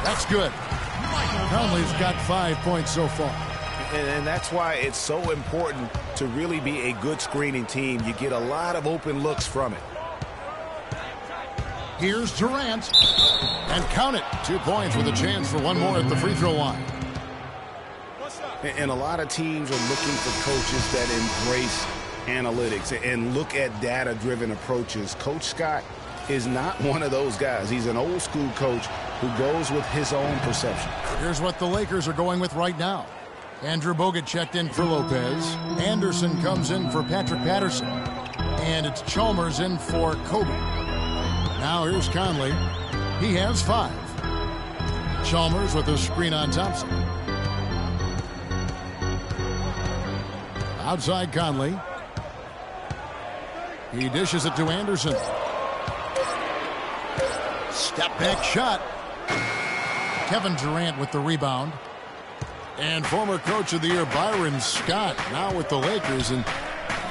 That's good. Conley's got 5 points so far. And that's why it's so important to really be a good screening team. You get a lot of open looks from it. Here's Durant. And count it. 2 points with a chance for one more at the free throw line. And a lot of teams are looking for coaches that embrace analytics and look at data-driven approaches. Coach Scott is not one of those guys. He's an old-school coach who goes with his own perception. Here's what the Lakers are going with right now. Andrew Bogut checked in for Lopez. Anderson comes in for Patrick Patterson. And it's Chalmers in for Kobe. Now here's Conley. He has 5. Chalmers with a screen on Thompson. Outside Conley. He dishes it to Anderson. Step back shot. Kevin Durant with the rebound. And former coach of the year Byron Scott now with the Lakers. And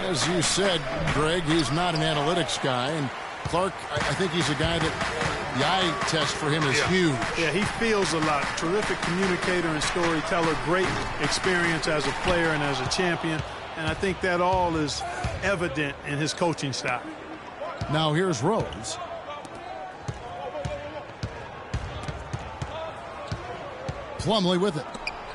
as you said, Greg, he's not an analytics guy. And Clark, I think he's a guy that the eye test for him is huge. Yeah, he feels a lot. Terrific communicator and storyteller. Great experience as a player and as a champion. And I think that all is evident in his coaching style. Now here's Rose. Plumlee with it.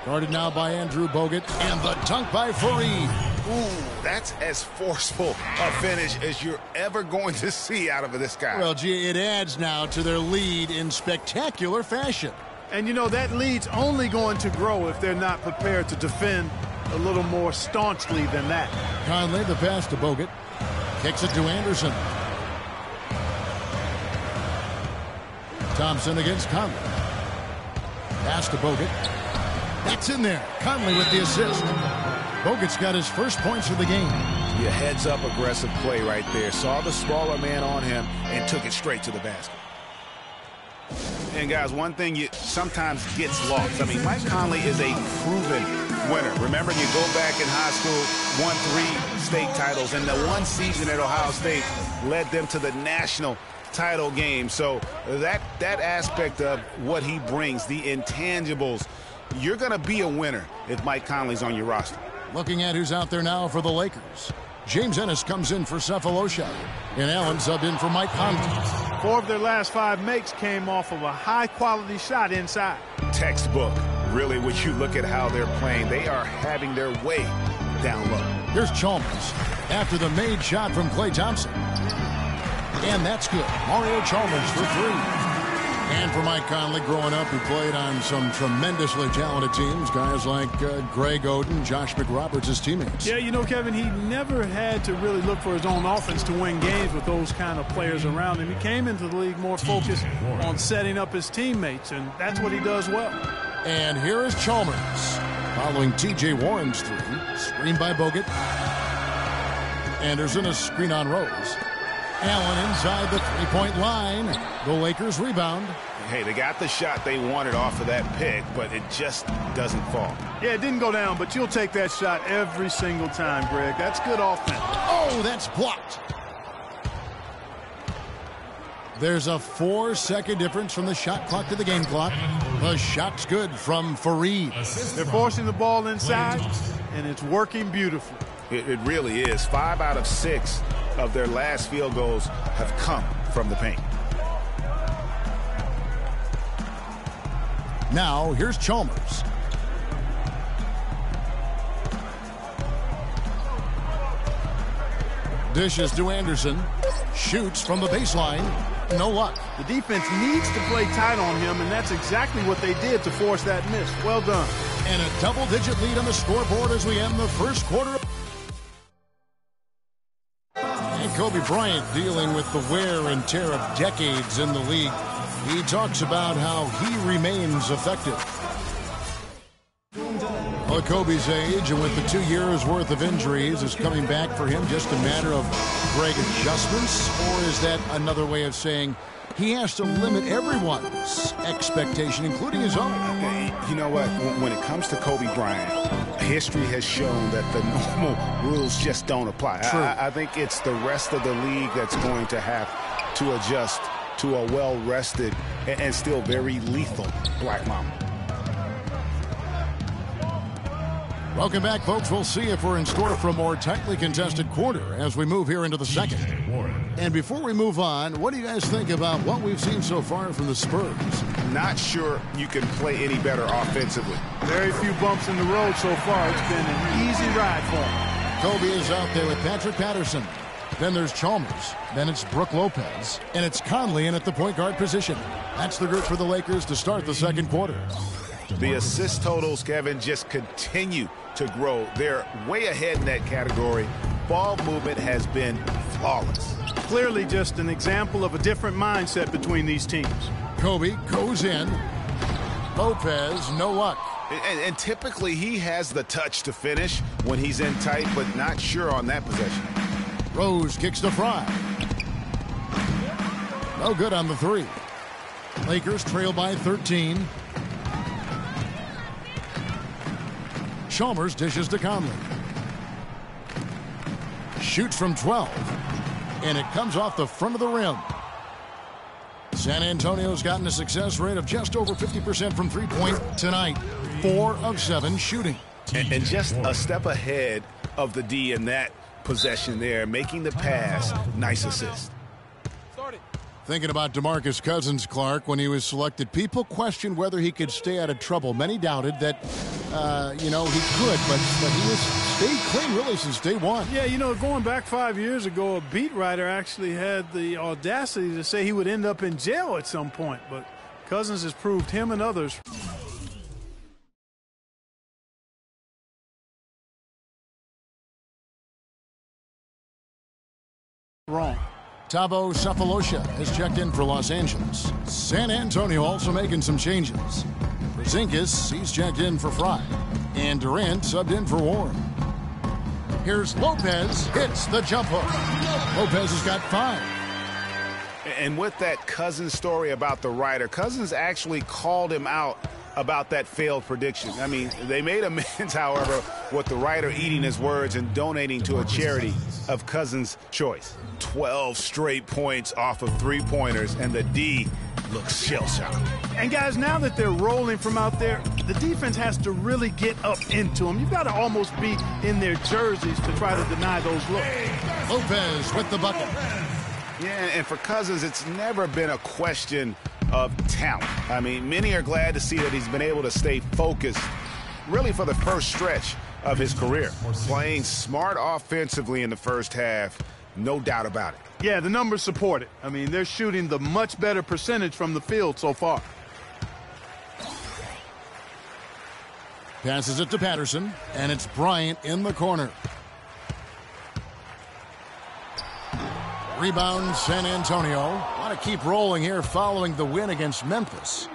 Guarded now by Andrew Bogut. And the dunk by Fareed. Ooh, that's as forceful a finish as you're ever going to see out of this guy. Well, gee, it adds now to their lead in spectacular fashion. And, you know, that lead's only going to grow if they're not prepared to defend a little more staunchly than that. Conley, the pass to Bogut. Kicks it to Anderson. Thompson against Conley. Pass to Bogut. That's in there. Conley with the assist. Bogut's got his first points of the game. Yeah, heads-up aggressive play right there. Saw the smaller man on him and took it straight to the basket. And, guys, one thing you sometimes gets lost. I mean, Mike Conley is a proven winner. Remember, you go back in high school, won 3 state titles, and the one season at Ohio State led them to the national title game. So that aspect of what he brings, the intangibles, you're going to be a winner if Mike Conley's on your roster. Looking at who's out there now for the Lakers. James Ennis comes in for Cephalosha. And Allen subbed in for Mike Conley. 4 of their last 5 makes came off of a high-quality shot inside. Textbook. Really, when you look at how they're playing, they are having their way down low. Here's Chalmers after the made shot from Klay Thompson. And that's good. Mario Chalmers for 3. And for Mike Conley, growing up, he played on some tremendously talented teams. Guys like Greg Oden, Josh McRoberts, his teammates. Yeah, you know, Kevin, he never had to really look for his own offense to win games with those kind of players around him. He came into the league more focused on setting up his teammates, and that's what he does well. And here is Chalmers following T.J. Warren's 3. Screen by Bogut. Anderson, a screen on Rose. Allen inside the three-point line. The Lakers rebound. Hey, they got the shot they wanted off of that pick, but it just doesn't fall. Yeah, it didn't go down, but you'll take that shot every single time, Greg. That's good offense. Oh, that's blocked. There's a 4-second difference from the shot clock to the game clock. The shot's good from Fareed. They're forcing the ball inside, and it's working beautifully. It really is. 5 out of 6 of their last field goals have come from the paint. Now, here's Chalmers. Dishes to Anderson. Shoots from the baseline. No luck. The defense needs to play tight on him, and that's exactly what they did to force that miss. Well done. And a double-digit lead on the scoreboard as we end the first quarter. And Kobe Bryant dealing with the wear and tear of decades in the league. He talks about how he remains effective. At Kobe's age, and with the 2 years' worth of injuries, is coming back for him just a matter of Greg adjustments? Or is that another way of saying he has to limit everyone's expectation, including his own? You know what? When it comes to Kobe Bryant, history has shown that the normal rules just don't apply. I think it's the rest of the league that's going to have to adjust to a well-rested and still very lethal Black Mamba. Welcome back, folks. We'll see if we're in store for a more tightly contested quarter as we move here into the second. And before we move on, what do you guys think about what we've seen so far from the Spurs? Not sure you can play any better offensively. Very few bumps in the road so far. It's been an easy ride for him. Kobe is out there with Patrick Patterson. Then there's Chalmers. Then it's Brook Lopez. And it's Conley in at the point guard position. That's the group for the Lakers to start the second quarter. The assist totals, Kevin, just continue to grow. They're way ahead in that category. Ball movement has been flawless. Clearly just an example of a different mindset between these teams. Kobe goes in. Lopez, no luck. And typically he has the touch to finish when he's in tight, but not sure on that possession. Rose kicks to Fry. No good on the three. Lakers trail by 13. Chalmers dishes to Conley. Shoots from 12. And it comes off the front of the rim. San Antonio's gotten a success rate of just over 50% from three-point tonight. 4 of 7 shooting. And just a step ahead of the D in that possession there, making the pass. Nice assist. Thinking about DeMarcus Cousins, Clark, when he was selected, people questioned whether he could stay out of trouble. Many doubted that, he could, but he has stayed clean really since day one. Yeah, going back 5 years ago, a beat writer actually had the audacity to say he would end up in jail at some point, but Cousins has proved him and others wrong. Thabo Sefolosha has checked in for Los Angeles. San Antonio also making some changes. Porzingis, he's checked in for Fry. And Durant subbed in for Warren. Here's Lopez, hits the jump hook. Lopez has got 5. And with that Cousins story about the writer, Cousins actually called him out about that failed prediction. I mean, they made amends, however, with the writer eating his words and donating to a charity of Cousins' choice. 12 straight points off of three-pointers, and the D looks shell-shocked. And, guys, now that they're rolling from out there, the defense has to really get up into them. You've got to almost be in their jerseys to try to deny those looks. Lopez with the bucket. Yeah, and for Cousins, it's never been a question of talent. I mean, many are glad to see that he's been able to stay focused really for the first stretch of his career. Playing smart offensively in the first half, no doubt about it. Yeah, the numbers support it. I mean, they're shooting the much better percentage from the field so far. Passes it to Patterson, and it's Bryant in the corner. Rebound, San Antonio. Want to keep rolling here following the win against Memphis.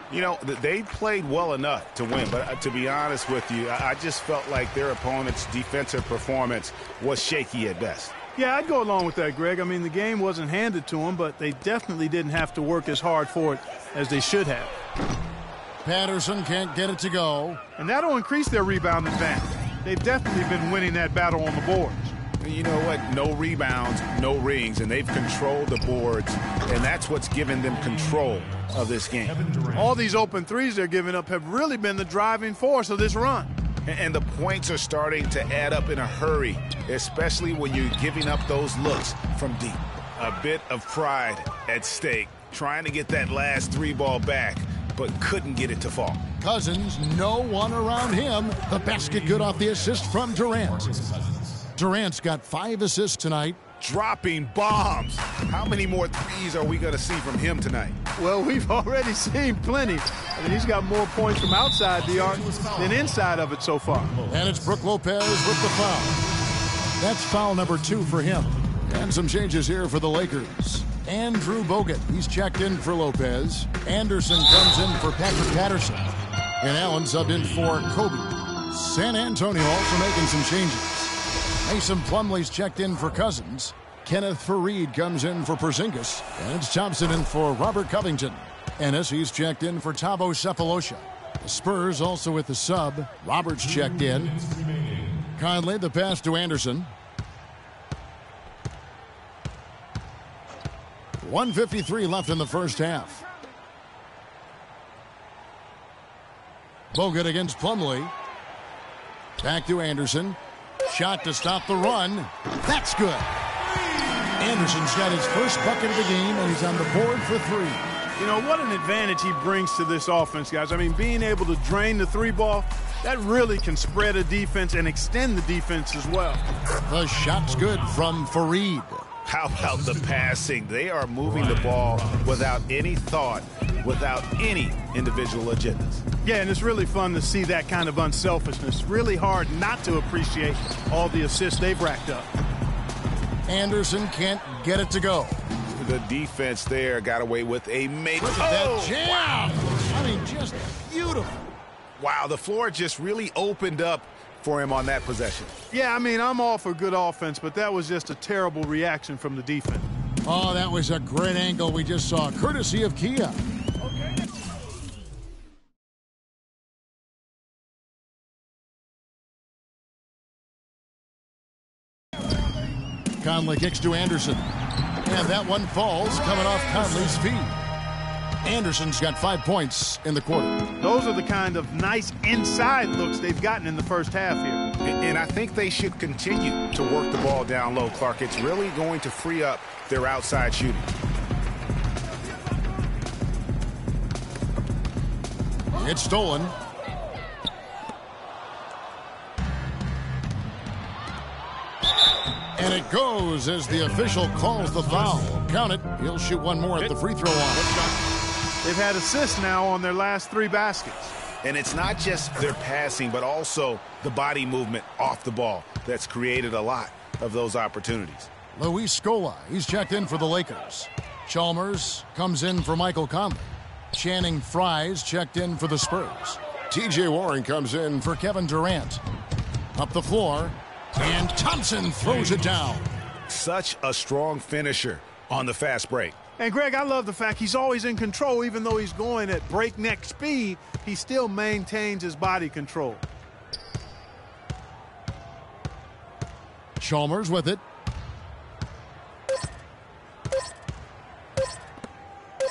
They played well enough to win, but to be honest with you, I just felt like their opponent's defensive performance was shaky at best. Yeah, I'd go along with that, Greg. I mean, the game wasn't handed to them, but they definitely didn't have to work as hard for it as they should have. Patterson can't get it to go. And that'll increase their rebound advantage. They've definitely been winning that battle on the boards. You know what? No rebounds, no rings, and they've controlled the boards, and that's what's given them control of this game. All these open threes they're giving up have really been the driving force of this run. And the points are starting to add up in a hurry, especially when you're giving up those looks from deep. A bit of pride at stake, trying to get that last three ball back, but couldn't get it to fall. Cousins, no one around him. The basket good off the assist from Durant. Durant's got 5 assists tonight. Dropping bombs. How many more threes are we going to see from him tonight? Well, we've already seen plenty. I mean, he's got more points from outside the arc than inside of it so far. And it's Brook Lopez with the foul. That's foul number 2 for him. And some changes here for the Lakers. Andrew Bogut, he's checked in for Lopez. Anderson comes in for Patrick Patterson. And Allen subbed in for Kobe. San Antonio also making some changes. Mason Plumlee's checked in for Cousins. Kenneth Faried comes in for Porzingis. And it's Thompson in for Robert Covington. Ennis, he's checked in for Thabo Sefolosha. The Spurs also with the sub. Roberts checked in. Conley, the pass to Anderson. 1:53 left in the first half. Bogut against Plumlee. Back to Anderson. Shot to stop the run. That's good. Anderson's got his first bucket of the game, and he's on the board for 3. You know, what an advantage he brings to this offense, guys. I mean, being able to drain the 3-ball, that really can spread a defense and extend the defense as well. The shot's good from Faried. How about the passing? They are moving the ball without any thought, without any individual agendas. Yeah, and it's really fun to see that kind of unselfishness. Really hard not to appreciate all the assists they've racked up. Anderson can't get it to go. The defense there got away with a make. Look at that jam. Wow. I mean, just beautiful. Wow, the floor just really opened up for him on that possession. Yeah, I mean, I'm all for good offense, but that was just a terrible reaction from the defense. Oh, that was a great angle we just saw, courtesy of Kia. Conley kicks to Anderson. And that one falls, coming off Conley's feet. Anderson's got 5 points in the quarter. Those are the kind of nice inside looks they've gotten in the first half here. And I think they should continue to work the ball down low, Clark. It's really going to free up their outside shooting. It's stolen. And it goes as the official calls the foul. Count it. He'll shoot one more at the free throw line. They've had assists now on their last 3 baskets. And it's not just their passing, but also the body movement off the ball that's created a lot of those opportunities. Luis Scola, he's checked in for the Lakers. Chalmers comes in for Michael Conley. Channing Frye's checked in for the Spurs. TJ Warren comes in for Kevin Durant. Up the floor, and Thompson throws it down. Such a strong finisher on the fast break. And, Greg, I love the fact he's always in control. Even though he's going at breakneck speed, he still maintains his body control. Chalmers with it.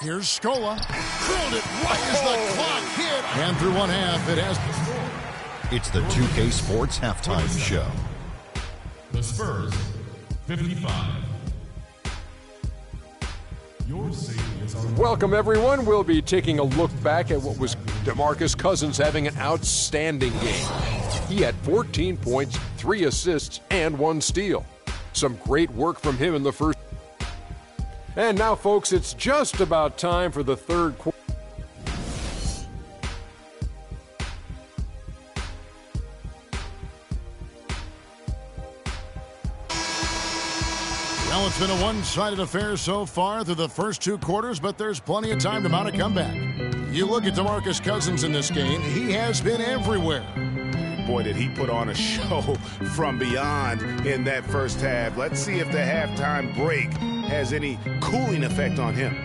Here's Scola. Drilled it right as the clock hit. And through one half, it has... It's the 2K Sports Halftime Show. The Spurs, 55. Welcome, everyone. We'll be taking a look back at what was DeMarcus Cousins having an outstanding game. He had 14 points, 3 assists, and 1 steal. Some great work from him in the first. And now, folks, it's just about time for the third quarter. Well, it's been a one-sided affair so far through the first 2 quarters, but there's plenty of time to mount a comeback. You look at DeMarcus Cousins in this game, he has been everywhere. Boy, did he put on a show from beyond in that first half. Let's see if the halftime break has any cooling effect on him.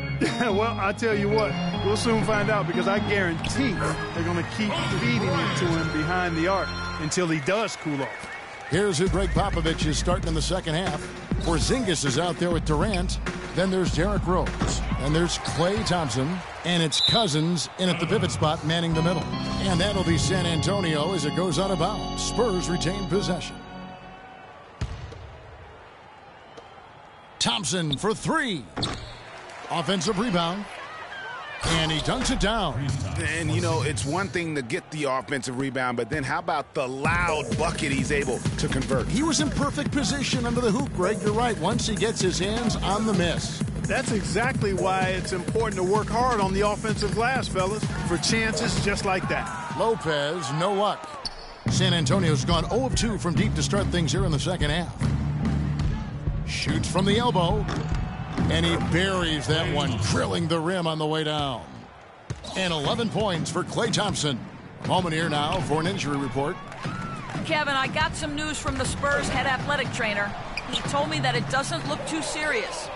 Well, I tell you what, we'll soon find out, because I guarantee they're going to keep feeding it to him behind the arc until he does cool off. Here's who Greg Popovich is starting in the second half. Porzingis is out there with Durant. Then there's Derrick Rose. And there's Klay Thompson. And it's Cousins in at the pivot spot, manning the middle. And that'll be San Antonio as it goes out of bounds. Spurs retain possession. Thompson for 3. Offensive rebound. And he dunks it down. And, you know, it's one thing to get the offensive rebound, but then how about the loud bucket he's able to convert? He was in perfect position under the hoop, Greg. You're right. Once he gets his hands on the miss. That's exactly why it's important to work hard on the offensive glass, fellas, for chances just like that. Lopez, no luck. San Antonio's gone 0 of 2 from deep to start things here in the second half. Shoots from the elbow. And he buries that one, drilling the rim on the way down. And 11 points for Klay Thompson. A moment here now for an injury report. Kevin, I got some news from the Spurs head athletic trainer. He told me that it doesn't look too serious.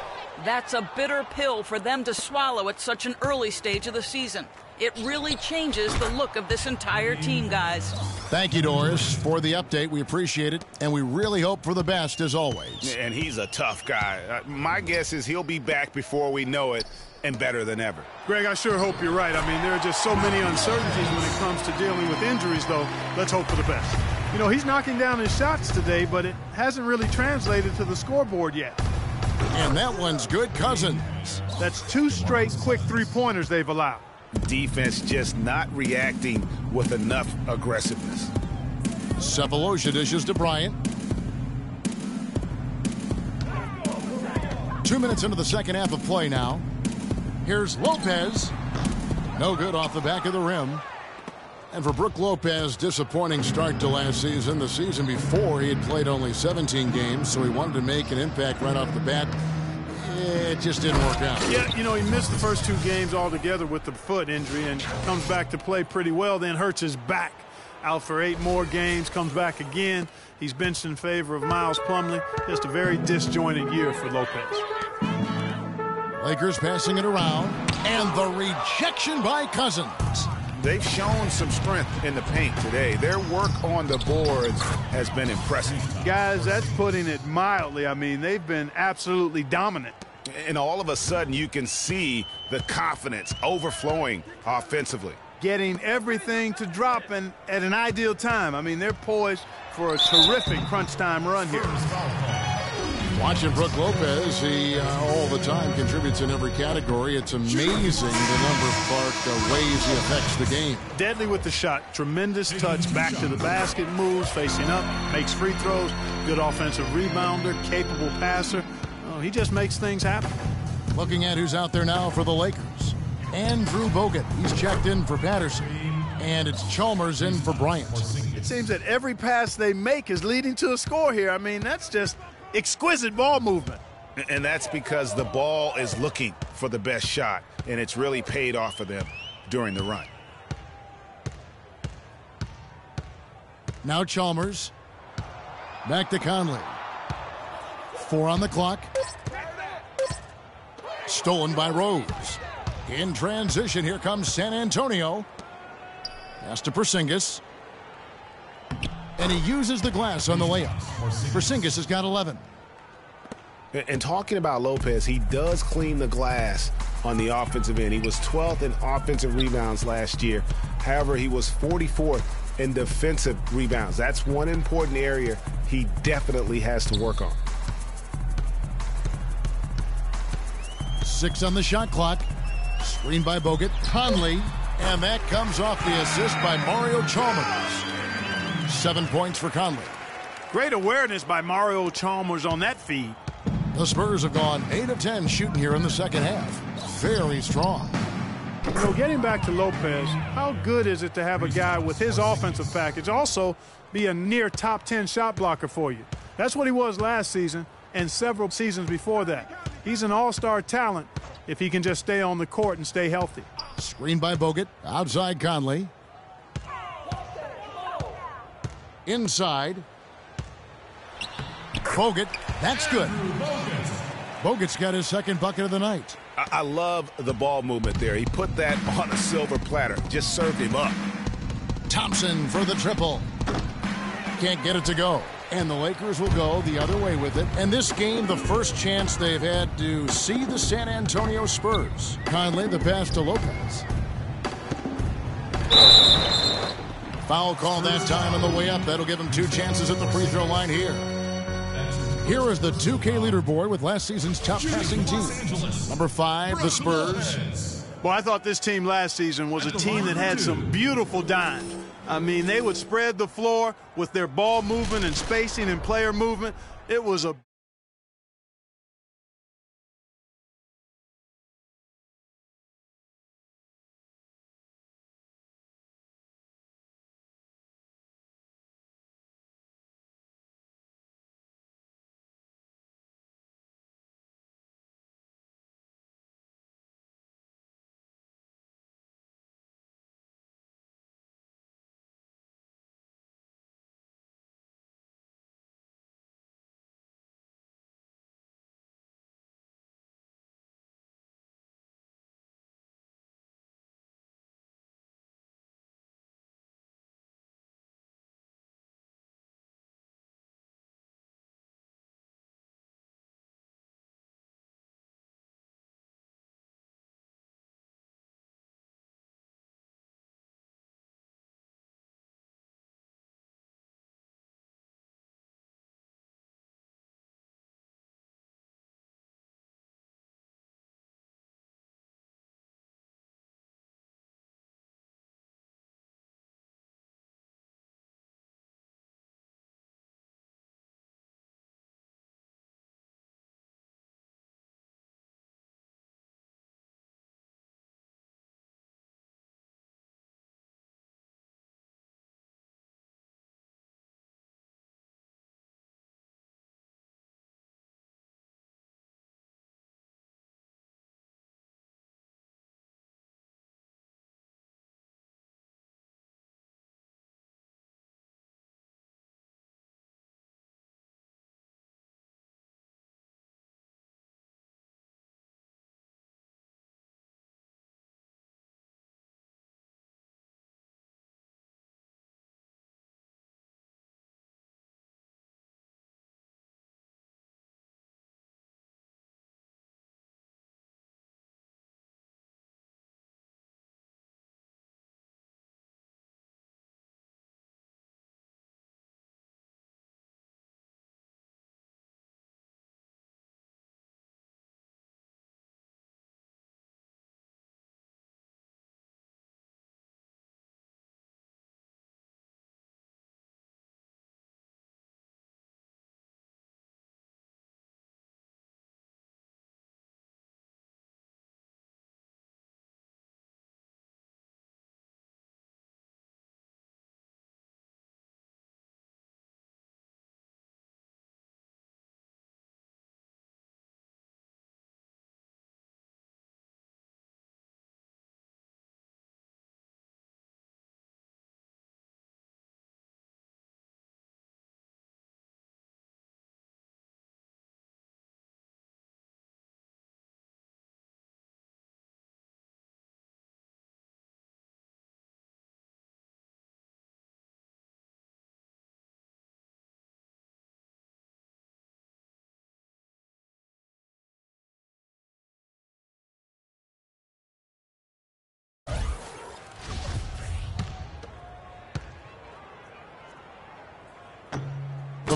That's a bitter pill for them to swallow at such an early stage of the season. It really changes the look of this entire team, guys. Thank you, Doris, for the update. We appreciate it, and we really hope for the best as always. And he's a tough guy. My guess is he'll be back before we know it and better than ever. Greg, I sure hope you're right. I mean, there are just so many uncertainties when it comes to dealing with injuries, though. Let's hope for the best. You know, he's knocking down his shots today, but it hasn't really translated to the scoreboard yet. And that one's good, Cousins. That's 2 straight quick three-pointers they've allowed. Defense just not reacting with enough aggressiveness. Sefolosha dishes to Bryant. 2 minutes into the second half of play now. Here's Lopez. No good off the back of the rim. And for Brook Lopez, disappointing start to last season. The season before, he had played only 17 games, so he wanted to make an impact right off the bat. It just didn't work out. Yeah, you know, he missed the first 2 games altogether with the foot injury and comes back to play pretty well, then hurts his back. Out for 8 more games, comes back again. He's benched in favor of Miles Plumlee. Just a very disjointed year for Lopez. Lakers passing it around, and the rejection by Cousins. They've shown some strength in the paint today. Their work on the boards has been impressive. Guys, that's putting it mildly. I mean, they've been absolutely dominant. And all of a sudden, you can see the confidence overflowing offensively. Getting everything to drop and at an ideal time. I mean, they're poised for a terrific crunch time run here. Watching Brook Lopez, he all the time contributes in every category. It's amazing the number of ways he affects the game. Deadly with the shot. Tremendous touch. Back to the basket. Moves. Facing up. Makes free throws. Good offensive rebounder. Capable passer. Oh, he just makes things happen. Looking at who's out there now for the Lakers. Andrew Bogut. He's checked in for Patterson. And it's Chalmers in for Bryant. It seems that every pass they make is leading to a score here. I mean, that's just exquisite ball movement. And that's because the ball is looking for the best shot, and it's really paid off for them during the run. Now Chalmers. Back to Conley. 4 on the clock. Stolen by Rose. In transition, here comes San Antonio. Pass to Porzingis. And he uses the glass on the layup. Porzingis has got 11. And talking about Lopez, he does clean the glass on the offensive end. He was 12th in offensive rebounds last year. However, he was 44th in defensive rebounds. That's one important area he definitely has to work on. 6 on the shot clock. Screen by Bogut. Conley. And that comes off the assist by Mario Chalmers. 7 points for Conley. Great awareness by Mario Chalmers on that feed. The Spurs have gone 8 of 10 shooting here in the second half. Very strong. So getting back to Lopez, how good is it to have a guy with his offensive package also be a near top 10 shot blocker for you? That's what he was last season and several seasons before that. He's an all-star talent if he can just stay on the court and stay healthy. Screen by Bogut. Outside Conley. Inside. Bogut. That's good. Bogut's got his second bucket of the night. I love the ball movement there. He put that on a silver platter. Just served him up. Thompson for the triple. Can't get it to go. And the Lakers will go the other way with it. And this game, the first chance they've had to see the San Antonio Spurs. Conley, the pass to Lopez. Foul call that time on the way up. That'll give him 2 chances at the free throw line here. Here is the 2K leaderboard with last season's top passing team. Number 5, the Spurs. Well, I thought this team last season was a team that had some beautiful dimes. I mean, they would spread the floor with their ball movement and spacing and player movement. It was a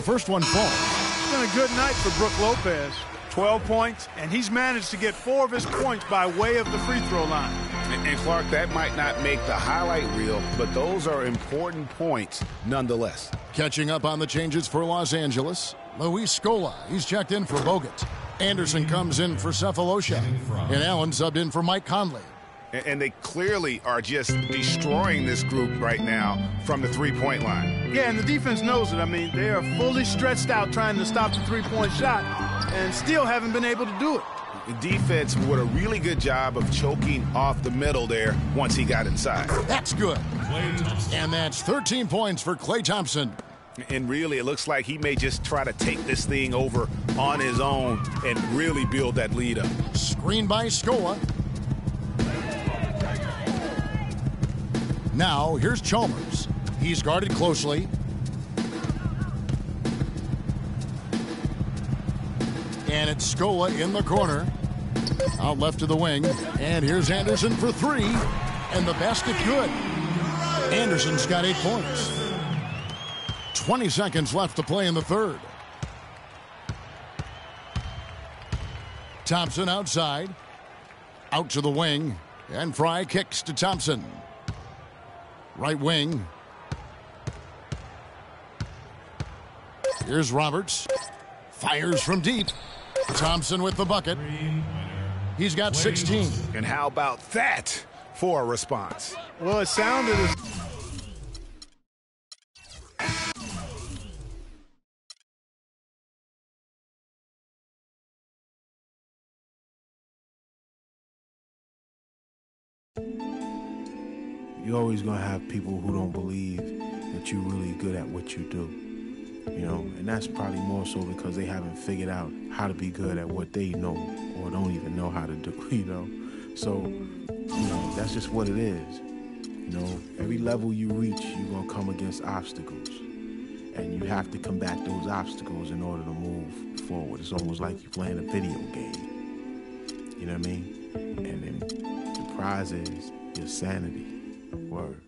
the first one falls. It's been a good night for Brook Lopez. 12 points, and he's managed to get 4 of his points by way of the free throw line. And Clark, that might not make the highlight reel, but those are important points nonetheless. Catching up on the changes for Los Angeles, Luis Scola, he's checked in for Bogut. Anderson comes in for Cephalosha, and Allen subbed in for Mike Conley. And they clearly are just destroying this group right now from the three-point line. Yeah, and the defense knows it. I mean, they are fully stretched out trying to stop the three-point shot and still haven't been able to do it. The defense did a really good job of choking off the middle there once he got inside. That's good. And that's 13 points for Klay Thompson. And really, it looks like he may just try to take this thing over on his own and really build that lead up. Screen by Scola. Now, here's Chalmers. He's guarded closely. And it's Scola in the corner. Out left to the wing. And here's Anderson for 3. And the basket good. Anderson's got 8 points. 20 seconds left to play in the third. Thompson outside. Out to the wing. And Fry kicks to Thompson. Right wing. Here's Roberts. Fires from deep. Thompson with the bucket. He's got 16. And how about that for a response? Well, it sounded as... You're always going to have people who don't believe that you're really good at what you do, you know, and that's probably more so because they haven't figured out how to be good at what they know or don't even know how to do, you know. So, you know, that's just what it is. You know, every level you reach, you're going to come against obstacles, and you have to combat those obstacles in order to move forward. It's almost like you're playing a video game, you know what I mean? And then the prize is your sanity. Word.